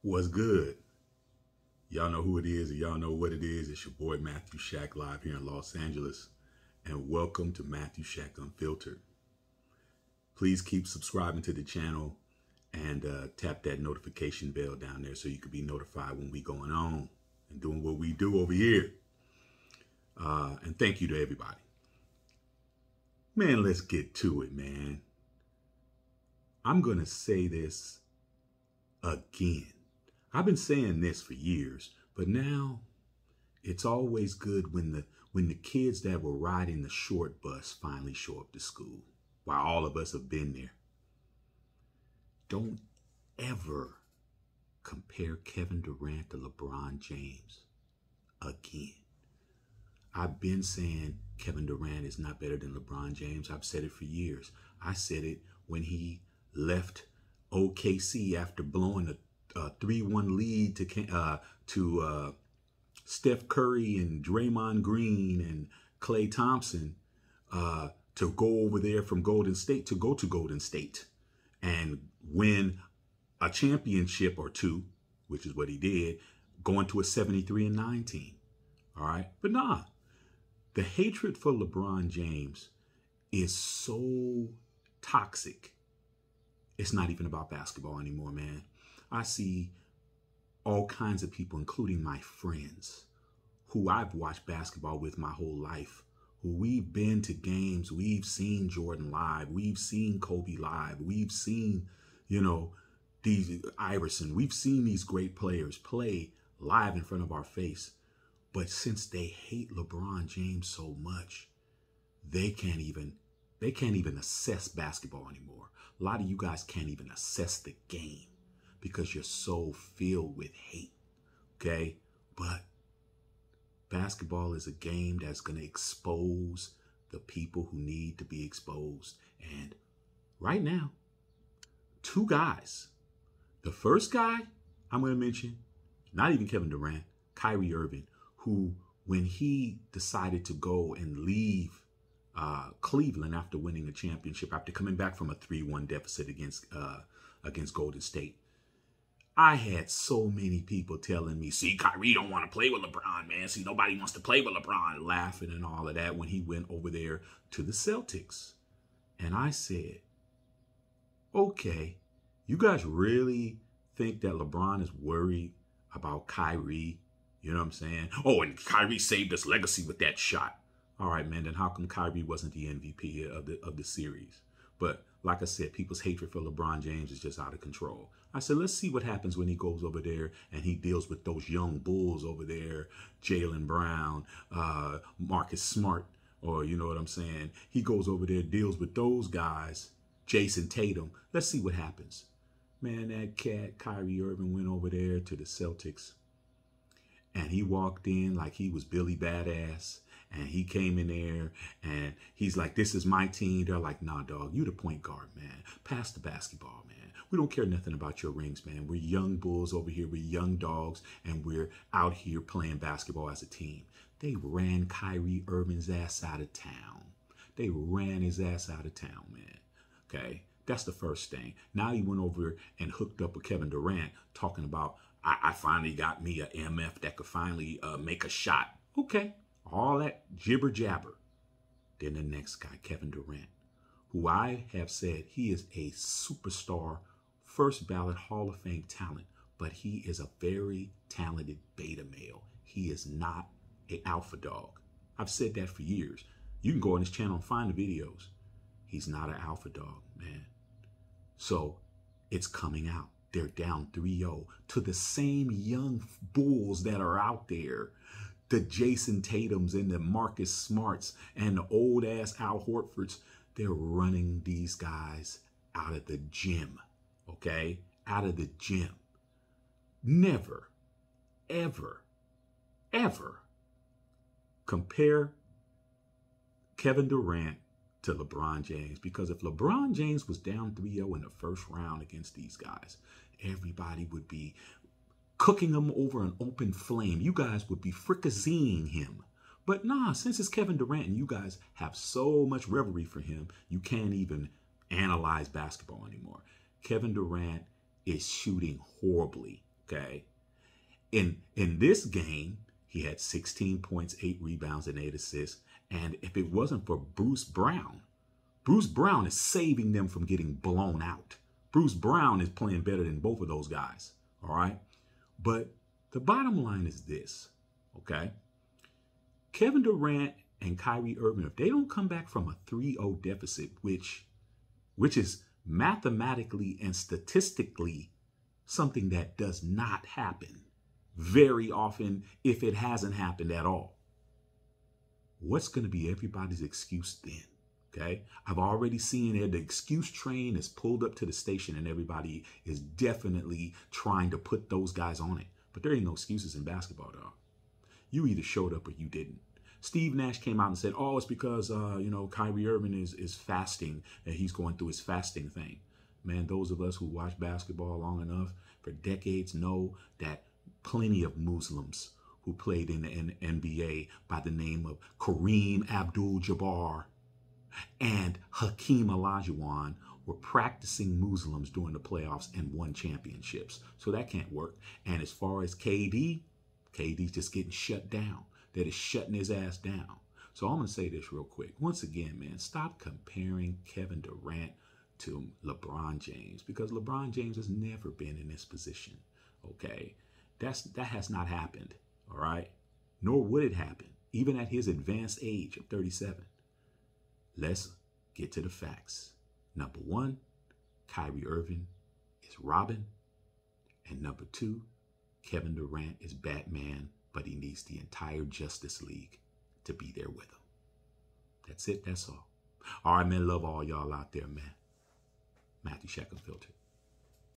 What's good? Y'all know who it is and y'all know what it is. It's your boy Matthew Shack live here in Los Angeles. And welcome to Matthew Shack Unfiltered. Please keep subscribing to the channel and tap that notification bell down there so you can be notified when we going on and doing what we do over here. And thank you to everybody. Man, let's get to it, man. I'm going to say this again. I've been saying this for years, but now it's always good when the kids that were riding the short bus finally show up to school, while all of us have been there. Don't ever compare Kevin Durant to LeBron James again. I've been saying Kevin Durant is not better than LeBron James. I've said it for years. I said it when he left OKC after blowing a 3-1 lead to Steph Curry and Draymond Green and Klay Thompson to go over there from Golden State to go to Golden State and win a championship or two, which is what he did, going to a 73-9 team. All right. But nah, the hatred for LeBron James is so toxic. It's not even about basketball anymore, man. I see all kinds of people, including my friends, who I've watched basketball with my whole life, who we've been to games, we've seen Jordan live, we've seen Kobe live, we've seen, these Iverson, we've seen these great players play live in front of our face. But since they hate LeBron James so much, they can't even assess basketball anymore. A lot of you guys can't even assess the game because you're so filled with hate, okay? But basketball is a game that's going to expose the people who need to be exposed. And right now, two guys. The first guy I'm going to mention, not even Kevin Durant, Kyrie Irving, who, when he decided to go and leave Cleveland after winning the championship, after coming back from a 3-1 deficit against Golden State, I had so many people telling me, see, Kyrie don't want to play with LeBron, man. See, nobody wants to play with LeBron, laughing and all of that when he went over there to the Celtics. And I said, okay, you guys really think that LeBron is worried about Kyrie? You know what I'm saying? Oh, and Kyrie saved his legacy with that shot. All right, man, then how come Kyrie wasn't the MVP of the series? But like I said, people's hatred for LeBron James is just out of control. I said, let's see what happens when he goes over there and he deals with those young bulls over there, Jaylen Brown, Marcus Smart, or you know what I'm saying? He goes over there, deals with those guys, Jason Tatum. Let's see what happens. Man, that cat, Kyrie Irving, went over there to the Celtics and he walked in like he was Billy Badass. And he came in there and he's like, this is my team. They're like, nah, dog, you the point guard, man. Pass the basketball, man. We don't care nothing about your rings, man. We're young bulls over here. We're young dogs. And we're out here playing basketball as a team. They ran Kyrie Irving's ass out of town. They ran his ass out of town, man. Okay, that's the first thing. Now he went over and hooked up with Kevin Durant talking about, I finally got me a MF that could finally make a shot. Okay. All that jibber jabber. Then the next guy, Kevin Durant, who I have said he is a superstar, first ballot Hall of Fame talent, but he is a very talented beta male. He is not an alpha dog. I've said that for years. You can go on his channel and find the videos. He's not an alpha dog, man. So it's coming out. They're down 3-0 to the same young bulls that are out there. The Jason Tatums and the Marcus Smarts and the old ass Al Horfords, they're running these guys out of the gym, okay? Out of the gym. Never, ever, ever compare Kevin Durant to LeBron James, because if LeBron James was down 3-0 in the first round against these guys, everybody would be cooking him over an open flame. You guys would be fricasseeing him. But nah, since it's Kevin Durant and you guys have so much reverence for him, you can't even analyze basketball anymore. Kevin Durant is shooting horribly. okay? In this game, he had 16 points, 8 rebounds, and 8 assists. And if it wasn't for Bruce Brown is saving them from getting blown out. Bruce Brown is playing better than both of those guys, all right? But the bottom line is this, okay? Kevin Durant and Kyrie Irving, if they don't come back from a 3-0 deficit, which is mathematically and statistically something that does not happen very often, if it hasn't happened at all, what's going to be everybody's excuse then? Okay, I've already seen it. The excuse train is pulled up to the station and everybody is definitely trying to put those guys on it. But there ain't no excuses in basketball, dog. You either showed up or you didn't. Steve Nash came out and said, oh, it's because, Kyrie Irving is fasting and he's going through his fasting thing. Man, those of us who watch basketball long enough for decades know that plenty of Muslims who played in the NBA by the name of Kareem Abdul-Jabbar and Hakeem Olajuwon were practicing Muslims during the playoffs and won championships. So that can't work. And as far as KD's just getting shut down. That is shutting his ass down. So I'm going to say this real quick. Once again, man, stop comparing Kevin Durant to LeBron James, because LeBron James has never been in this position. Okay? That has not happened. All right? Nor would it happen, even at his advanced age of 37. Let's get to the facts. Number 1, Kyrie Irving is Robin. And number 2, Kevin Durant is Batman, but he needs the entire Justice League to be there with him. That's it. That's all. All right, man. Love all y'all out there, man. Matthew Shack Unfiltered.